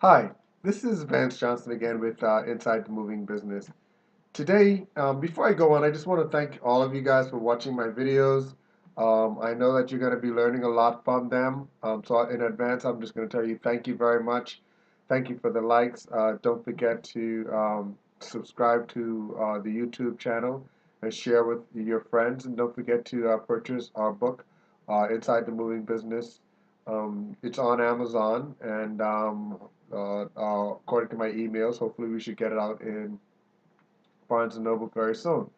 Hi, this is Vance Johnson again with Inside the Moving Business. Today, before I go on, I just want to thank all of you guys for watching my videos. I know that you're going to be learning a lot from them. So in advance, I'm just going to tell you thank you very much. Thank you for the likes. Don't forget to subscribe to the YouTube channel and share with your friends. And don't forget to purchase our book, Inside the Moving Business. It's on Amazon, and according to my emails, hopefully we should get it out in Barnes& and Noble very soon.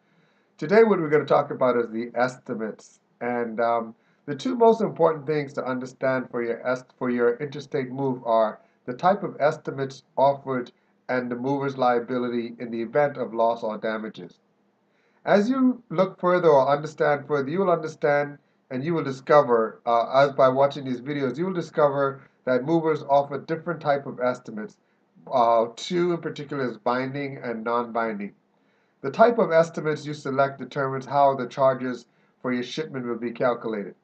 Today, what we're going to talk about is the estimates, and the two most important things to understand for your interstate move are the type of estimates offered and the mover's liability in the event of loss or damages. As you look further or understand further, you will understand and you will discover, as by watching these videos, you will discover that movers offer different type of estimates. Two in particular is binding and non-binding. The type of estimates you select determines how the charges for your shipment will be calculated.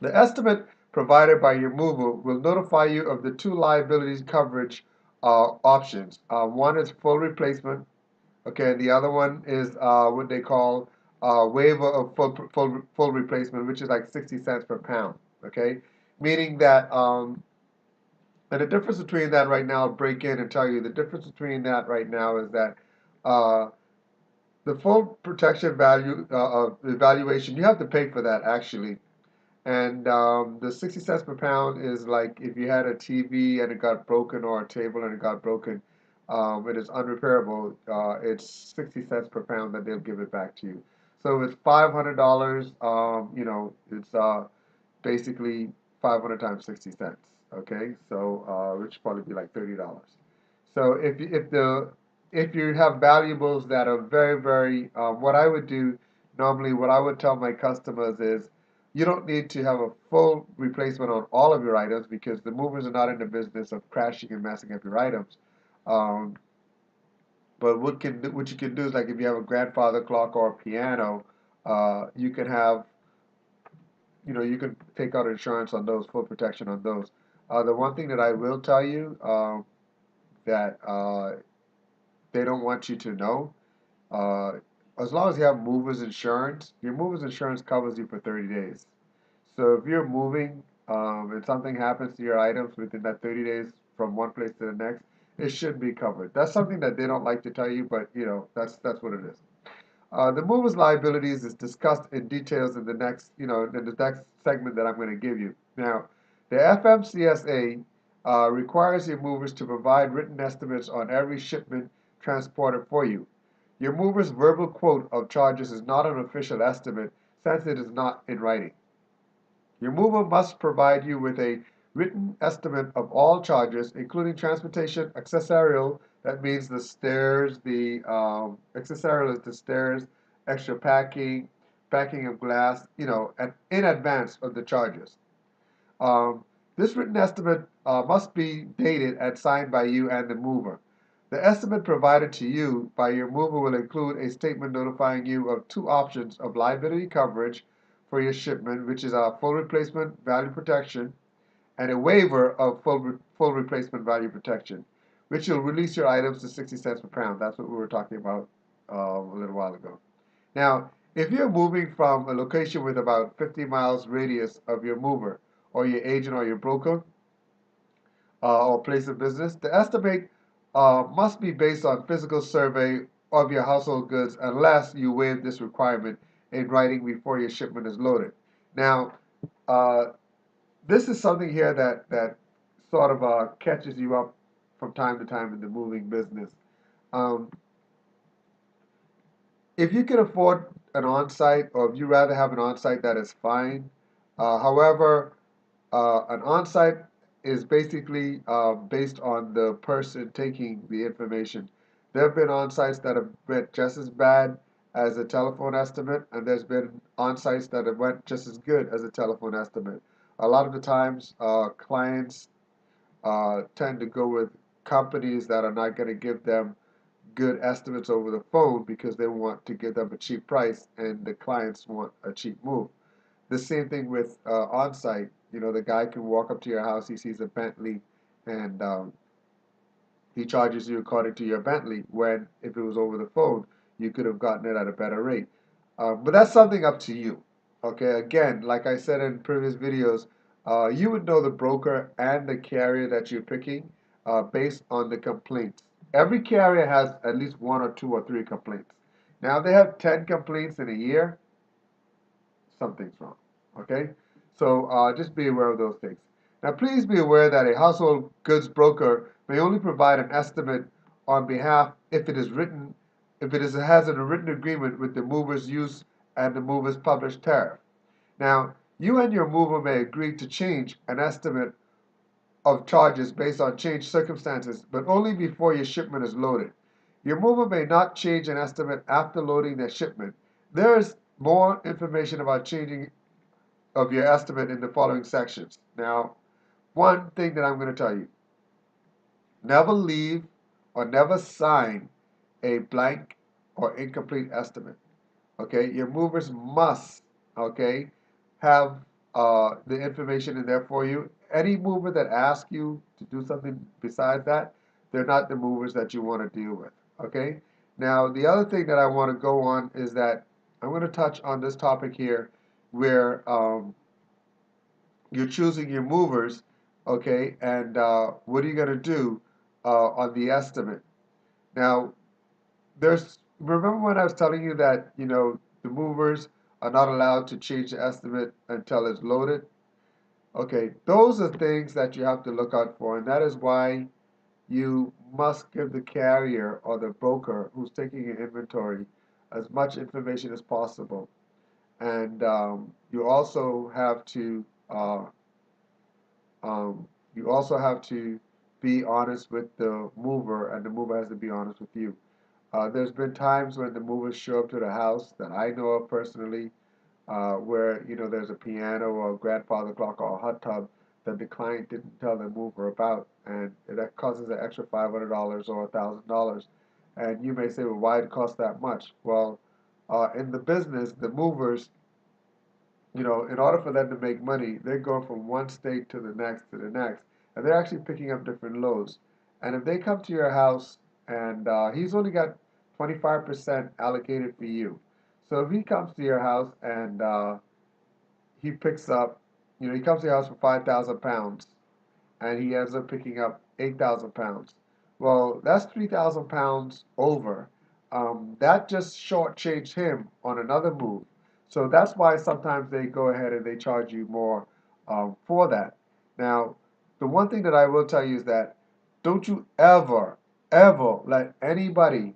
The estimate provided by your mover will notify you of the two liabilities coverage options. One is full replacement. Okay, and the other one is what they call waiver of full replacement, which is like 60 cents per pound. Okay, meaning that and the difference between that right now, I'll break in and tell you the difference between that right now is that uh, the full protection value evaluation, you have to pay for that actually. And the 60 cents per pound is like if you had a TV and it got broken or a table and it got broken, it is unrepairable. It's 60 cents per pound that they'll give it back to you. So if it's $500, it's basically 500 times 60 cents. Okay, so which probably be like $30. So if you have valuables that are very, what I would do normally, what I would tell my customers is, you don't need to have a full replacement on all of your items because the movers are not in the business of crashing and messing up your items. Um, but what you can do is like if you have a grandfather clock or a piano, you can have you can take out insurance on those, full protection on those. The one thing that I will tell you that they don't want you to know, uh, as long as you have movers insurance, your movers insurance covers you for 30 days. So if you're moving and something happens to your items within that 30 days from one place to the next, it should be covered. That's something that they don't like to tell you, but that's what it is. The mover's liabilities is discussed in details in the next, in the next segment that I'm going to give you. Now, the FMCSA requires your movers to provide written estimates on every shipment transported for you. Your mover's verbal quote of charges is not an official estimate since it is not in writing. Your mover must provide you with a written estimate of all charges, including transportation, accessorial, that means the stairs, the accessorial is the stairs, extra packing, packing of glass, and in advance of the charges. Um, this written estimate must be dated and signed by you and the mover. The estimate provided to you by your mover will include a statement notifying you of two options of liability coverage for your shipment, which is a full replacement value protection and a waiver of full replacement value protection, which will release your items to 60 cents per pound. That's what we were talking about a little while ago. Now, if you're moving from a location with about 50 miles radius of your mover or your agent or your broker or place of business, the estimate must be based on physical survey of your household goods unless you waive this requirement in writing before your shipment is loaded. Now, uh, this is something here that sort of catches you up from time to time in the moving business. Um, if you can afford an on-site, or if you rather have an on-site, that is fine. However, an on-site is basically based on the person taking the information. There have been on-sites that have been just as bad as a telephone estimate, and there's been on-sites that have went just as good as a telephone estimate. A lot of the times, clients tend to go with companies that are not going to give them good estimates over the phone because they want to give them a cheap price and the clients want a cheap move. The same thing with on-site. The guy can walk up to your house, he sees a Bentley, and he charges you according to your Bentley, when if it was over the phone, you could have gotten it at a better rate. But that's something up to you. Okay, again, like I said in previous videos, you would know the broker and the carrier that you're picking based on the complaints. Every carrier has at least one or two or three complaints. Now, if they have 10 complaints in a year, something's wrong. Okay? So just be aware of those things. Now, please be aware that a household goods broker may only provide an estimate on behalf if it has a written agreement with the mover's use and the mover's published tariff. Now, you and your mover may agree to change an estimate of charges based on changed circumstances, but only before your shipment is loaded. Your mover may not change an estimate after loading their shipment. There is more information about changing of your estimate in the following sections. Now, one thing that I'm going to tell you, never leave or never sign a blank or incomplete estimate. Okay, your movers must, okay, have the information in there for you. Any mover that asks you to do something besides that, they're not the movers that you want to deal with. Okay, now the other thing that I want to go on is that I'm going to touch on this topic here where you're choosing your movers, okay, and what are you going to do on the estimate? Now, remember when I was telling you that, the movers are not allowed to change the estimate until it's loaded? Okay, those are things that you have to look out for, and that is why you must give the carrier or the broker who's taking your inventory as much information as possible. And you also have to be honest with the mover, and the mover has to be honest with you. There's been times when the movers show up to the house that I know of personally, where there's a piano or a grandfather clock or a hot tub that the client didn't tell the mover about, and that causes an extra $500 or $1,000. And you may say, well, why it cost that much? Well, in the business, the movers, in order for them to make money, they're going from one state to the next and they're actually picking up different loads. And if they come to your house and he's only got 25% allocated for you, so if he comes to your house and he picks up, he comes to your house for 5,000 pounds and he ends up picking up 8,000 pounds. Well, that's 3,000 pounds over. That just shortchanged him on another move. So that's why sometimes they go ahead and they charge you more for that. Now, the one thing that I will tell you is that don't you ever, ever let anybody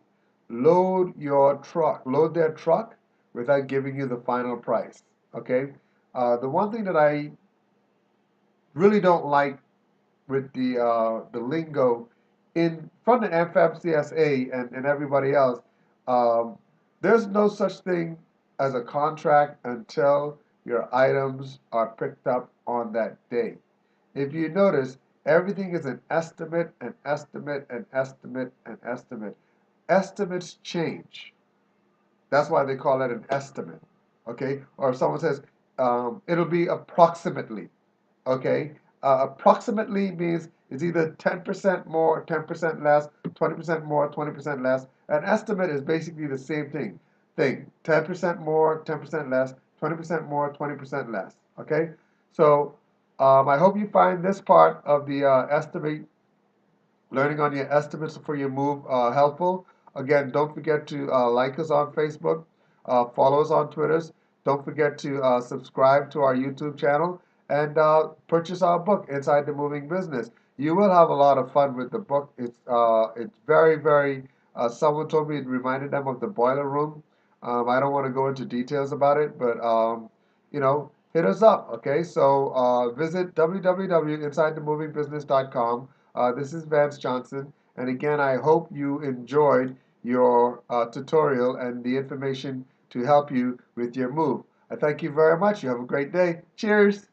load their truck without giving you the final price. Okay? The one thing that I really don't like with the lingo in front of FMCSA and everybody else, um, there's no such thing as a contract until your items are picked up on that day. If you notice, everything is an estimate, an estimate, an estimate, an estimate. Estimates change. That's why they call it an estimate. Okay? Or if someone says, it'll be approximately. Okay? Approximately means it's either 10% more, 10% less, 20% more, 20% less. An estimate is basically the same thing. 10% more, 10% less, 20% more, 20% less. Okay? So I hope you find this part of the learning on your estimates for your move helpful. Again, don't forget to like us on Facebook, follow us on Twitter. Don't forget to subscribe to our YouTube channel and purchase our book, Inside the Moving Business. You will have a lot of fun with the book. It's very, very, someone told me it reminded them of the Boiler Room. I don't want to go into details about it, but, hit us up, okay? So visit www.insidethemovingbusiness.com. This is Vance Johnson, and again, I hope you enjoyed your tutorial and the information to help you with your move. I thank you very much. You have a great day. Cheers.